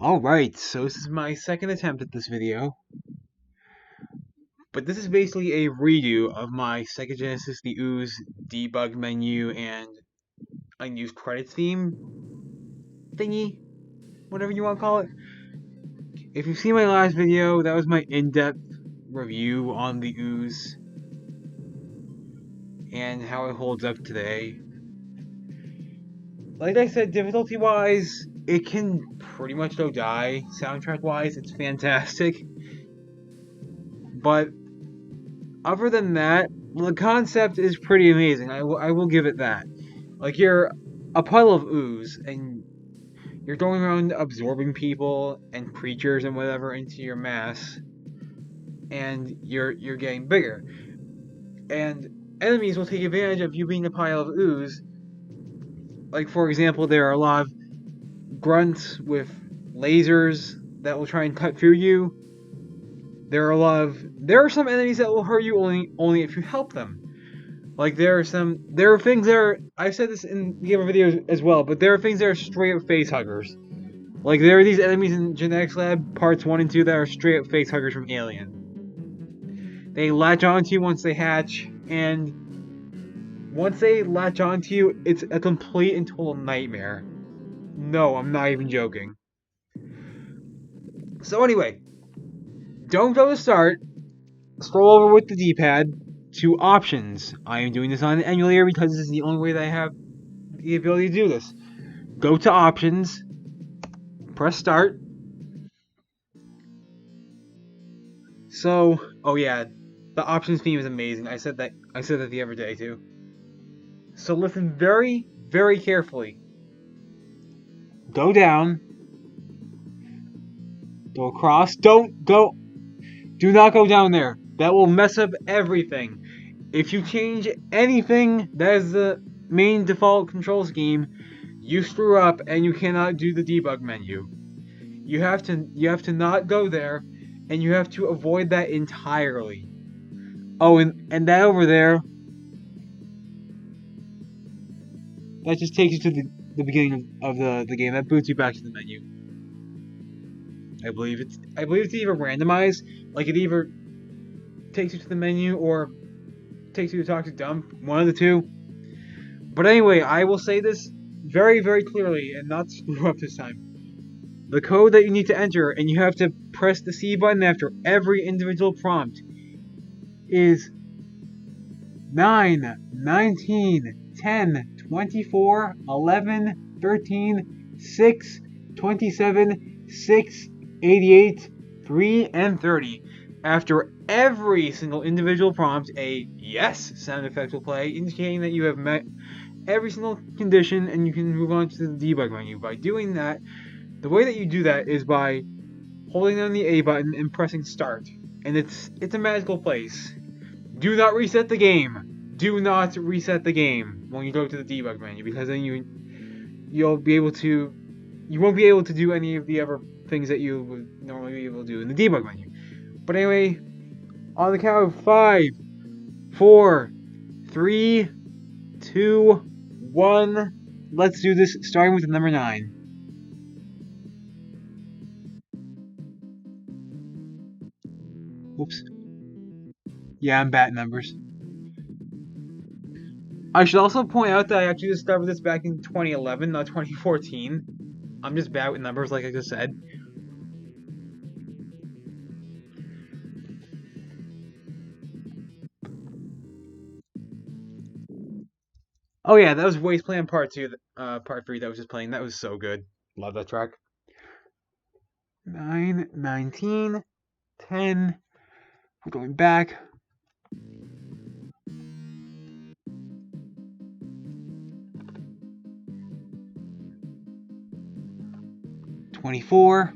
Alright, so this is my second attempt at this video, but this is basically a redo of my Sega Genesis the Ooze debug menu and unused credits theme thingy, whatever you want to call it. If you've seen my last video, that was my in-depth review on the Ooze and how it holds up today. Like I said, difficulty-wise, it can pretty much go die. Soundtrack-wise, it's fantastic. But other than that, the concept is pretty amazing. I will give it that. Like, you're a puddle of ooze, and you're going around absorbing people and creatures and whatever into your mass, and you're getting bigger. And enemies will take advantage of you being a pile of ooze. Like, for example, there are a lot of grunts with lasers that will try and cut through you. There are some enemies that will hurt you only if you help them. Like, there are things that are, I've said this in the other videos as well, but there are things that are straight up face huggers. Like, there are these enemies in Genetics Lab parts 1 and 2 that are straight up face huggers from Alien. They latch onto you once they hatch, and once they latch onto you, it's a complete and total nightmare. No, I'm not even joking. So anyway, don't go to start. Scroll over with the D-pad to options. I am doing this on an emulator because this is the only way that I have the ability to do this. Go to options, press start. So, oh yeah, the options theme is amazing. I said that the other day too. So listen very, very carefully. Go down. Go across. Do not go down there. That will mess up everything. If you change anything that is the main default control scheme, you screw up and you cannot do the debug menu. You have to not go there, and you have to avoid that entirely. Oh, and that over there, that just takes you to the beginning of the game. That boots you back to the menu. I believe it's either randomized, like it either takes you to the menu or takes you to Toxic Dump, one of the two. But anyway, I will say this very, very clearly and not screw up this time. The code that you need to enter, and you have to press the C button after every individual prompt, is 9, 19, 10, 24, 11, 13, 6, 27, 6, 88, 3, and 30. After every single individual prompt, a yes sound effect will play, indicating that you have met every single condition and you can move on to the debug menu. By doing that, the way that you do that is by holding down the A button and pressing start. And it's a magical place. Do not reset the game. Do not reset the game when you go to the debug menu, because then you won't be able to do any of the other things that you would normally be able to do in the debug menu. But anyway, on the count of 5, 4, 3, 2, 1, let's do this, starting with number 9. Oops. Yeah, I'm bad at numbers. I should also point out that I actually discovered this back in 2011, not 2014. I'm just bad with numbers, like I just said. Oh yeah, that was Wasteland Part 2, Part 3 that was just playing. That was so good. Love that track. 9, 19, 10. We're going back. 24.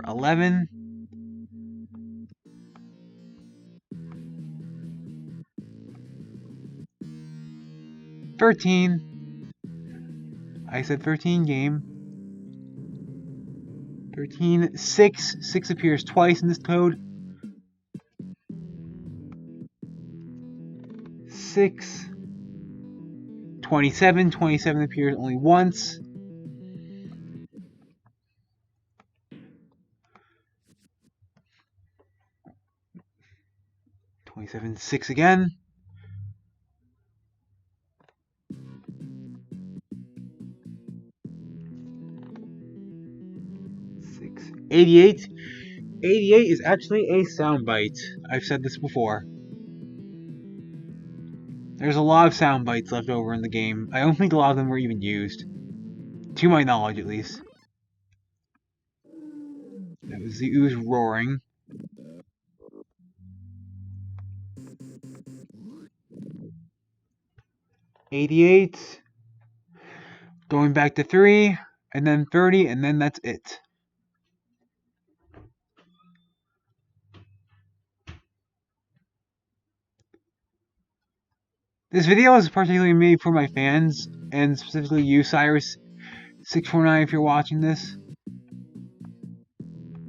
11. 13. I said 13 game. 13. 6. 6 appears twice in this code. 6, 27. 27 appears only once. 27, 6 again. 6, 88. 88 is actually a soundbite. I've said this before. There's a lot of sound bites left over in the game. I don't think a lot of them were even used. To my knowledge, at least. That was the Ooze roaring. $88. Going back to 3. And then 30. And then that's it. This video is particularly made for my fans. And specifically you, Cyrus649, if you're watching this.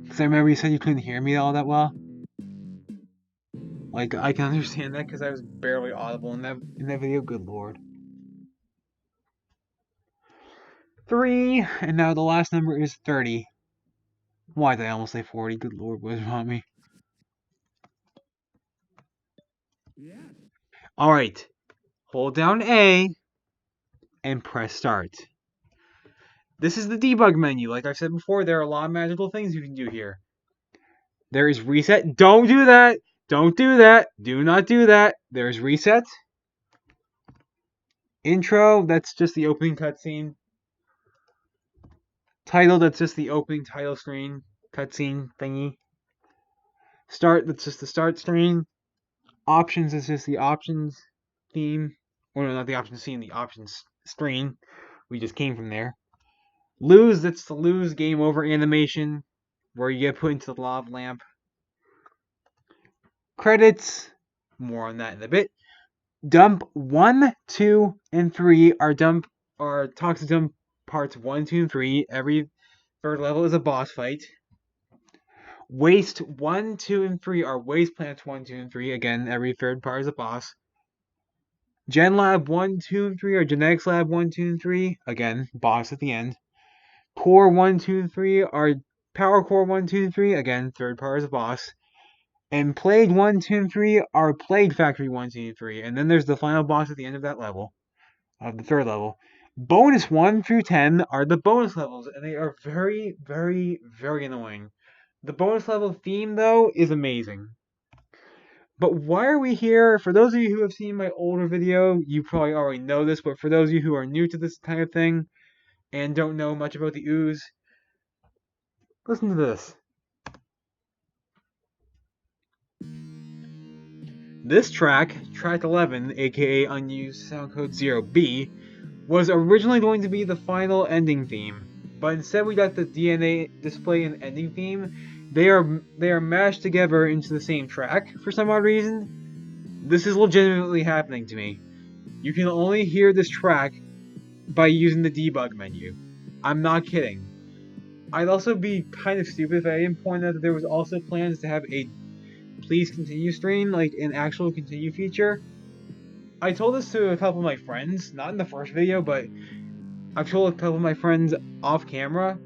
Because I remember you said you couldn't hear me all that well. Like, I can understand that because I was barely audible in that video. Good lord. 3, and now the last number is 30. Why did I almost say 40? Good lord, what is wrong with me? Alright. Hold down A and press start. This is the debug menu. Like I've said before, there are a lot of magical things you can do here. There is reset. Don't do that! Don't do that! Do not do that! There's reset. Intro, that's just the opening cutscene. Title, that's just the opening title screen. Cutscene thingy. Start, that's just the start screen. Options is just the options theme. Or no, not the options scene, the options screen. We just came from there. Lose, that's the lose game over animation, where you get put into the lava lamp. Credits, more on that in a bit. Dump 1, 2, and 3 are Toxic Dump parts 1, 2, and 3. Every third level is a boss fight. Waste 1, 2, and 3 are Waste Plants 1, 2, and 3. Again, every third part is a boss. Gen Lab 1, 2, and 3 are Genetics Lab 1, 2, and 3. Again, boss at the end. Core 1, 2, and 3 are Power Core 1, 2, and 3. Again, third part is a boss. And Plague 1, 2, and 3 are Plague Factory 1, 2, and 3. And then there's the final boss at the end of that level. Of the third level. Bonus 1 through 10 are the bonus levels. And they are very, very, very annoying. The bonus level theme, though, is amazing. But why are we here? For those of you who have seen my older video, you probably already know this. But for those of you who are new to this kind of thing and don't know much about the Ooze, listen to this. This track, track 11, aka Unused Soundcode 0B, was originally going to be the final ending theme, but instead we got the DNA display and ending theme. They are mashed together into the same track for some odd reason. This is legitimately happening to me. You can only hear this track by using the debug menu. I'm not kidding. I'd also be kind of stupid if I didn't point out that there was also plans to have a please continue screen, like an actual continue feature. I told this to a couple of my friends, not in the first video, but I've told a couple of my friends off camera,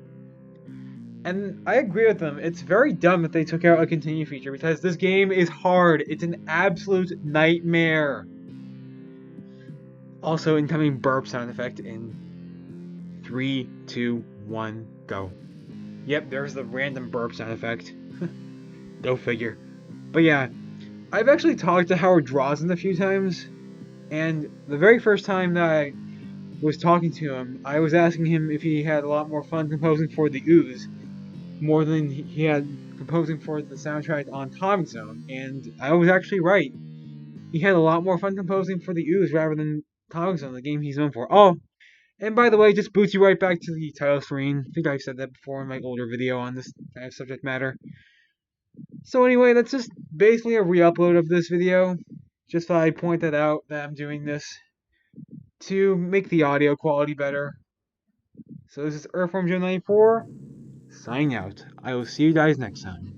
and I agree with them. It's very dumb that they took out a continue feature because this game is hard. It's an absolute nightmare. Also, incoming burp sound effect in 3, 2, 1, go. Yep, there's the random burp sound effect. Go figure. But yeah, I've actually talked to Howard Drazen a few times, and the very first time that I was talking to him, I was asking him if he had a lot more fun composing for the Ooze, more than he had composing for the soundtrack on Comic Zone, and I was actually right. He had a lot more fun composing for the Ooze rather than Comic Zone, the game he's known for. Oh, and by the way, it just boots you right back to the title screen. I think I've said that before in my older video on this kind of subject matter. So anyway, that's just basically a re-upload of this video. Just thought I'd point that out, that I'm doing this to make the audio quality better. So this is Earthworm Joe 94, signing out. I will see you guys next time.